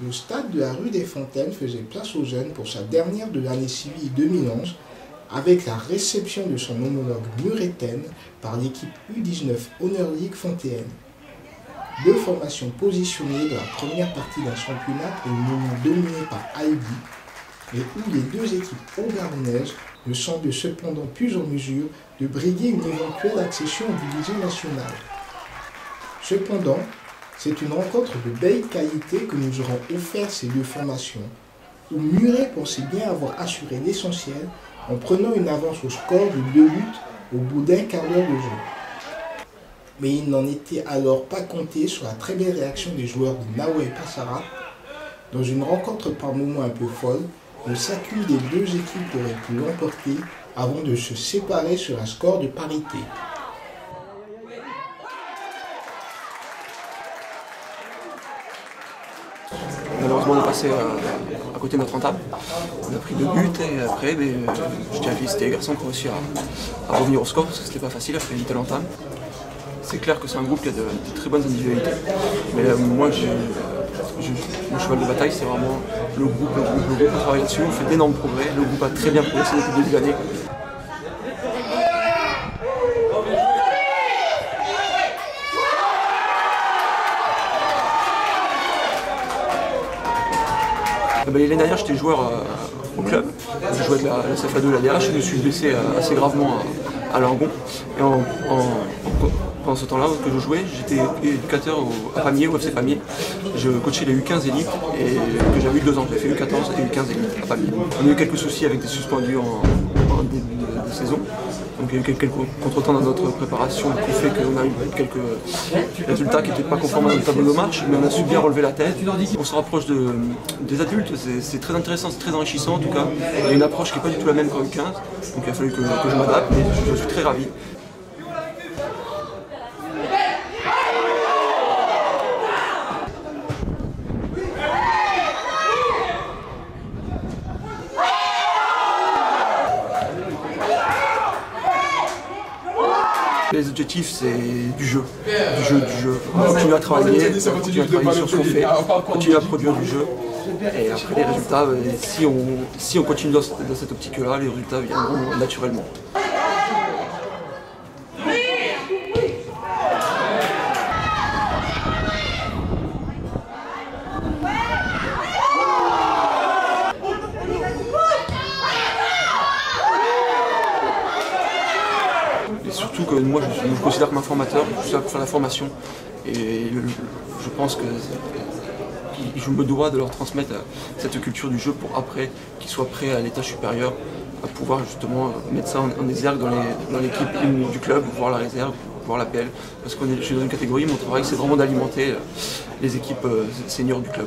Le stade de la rue des Fontaines faisait place aux jeunes pour sa dernière de l'année civile 2011 avec la réception de son homologue murétaine par l'équipe U19 Honor League Fontaine. Deux formations positionnées dans la première partie d'un championnat pour le moment dominé par Albi, et où les deux équipes haut-garonnaises ne semblent cependant plus en mesure de briguer une éventuelle accession en division nationale. Cependant, c'est une rencontre de belle qualité que nous aurons offert ces deux formations, où Muret pensait bien avoir assuré l'essentiel en prenant une avance au score de 2 buts au bout d'un quart d'heure de jeu. Mais il n'en était alors pas compté sur la très belle réaction des joueurs de Nawel Passara. Dans une rencontre par moments un peu folle, où chacune des deux équipes aurait pu l'emporter avant de se séparer sur un score de parité. Malheureusement, on est passé à côté de notre rentable. On a pris 2 buts et après, je tiens à féliciter les garçons qui ont réussi à revenir au score parce que c'était pas facile après une telle entame. C'est clair que c'est un groupe qui a de très bonnes individualités. Mais moi, mon cheval de bataille, c'est vraiment le groupe. Le groupe travaille là-dessus, on fait d'énormes progrès. Le groupe a très bien progressé depuis le début de l'année. L'année dernière, j'étais joueur au club. Je jouais de la CFA2 l'année dernière. Je me suis blessé assez gravement à l'orgon. Et pendant ce temps-là que je jouais, j'étais éducateur à Pamiers, au FC Pamiers. Je coachais les U15 élites et que j'avais eu 2 ans. J'ai fait U14 et U15 élites à Pamiers. On a eu quelques soucis avec des suspendus en début de saison. Donc il y a eu quelques contretemps dans notre préparation qui fait qu'on a eu quelques résultats qui n'étaient pas conformes à notre tableau de marche, mais on a su bien relever la tête. On se rapproche des adultes, c'est très intéressant, c'est très enrichissant en tout cas. Il y a une approche qui n'est pas du tout la même qu'en U15, donc il a fallu que je m'adapte, mais je suis très ravi. Les objectifs, c'est du jeu. On continue à travailler sur ce qu'on fait, on continue à produire du jeu. Et après les résultats, si on continue dans cette optique-là, les résultats viendront naturellement. Et surtout que moi je me considère comme un formateur, je suis là pour faire la formation et je pense que je me dois de leur transmettre cette culture du jeu pour après qu'ils soient prêts à l'étage supérieur, à pouvoir justement mettre ça en exergue dans l'équipe du club, voir la réserve, voir la PL, parce qu'on est dans une catégorie, mon travail c'est vraiment d'alimenter les équipes seniors du club.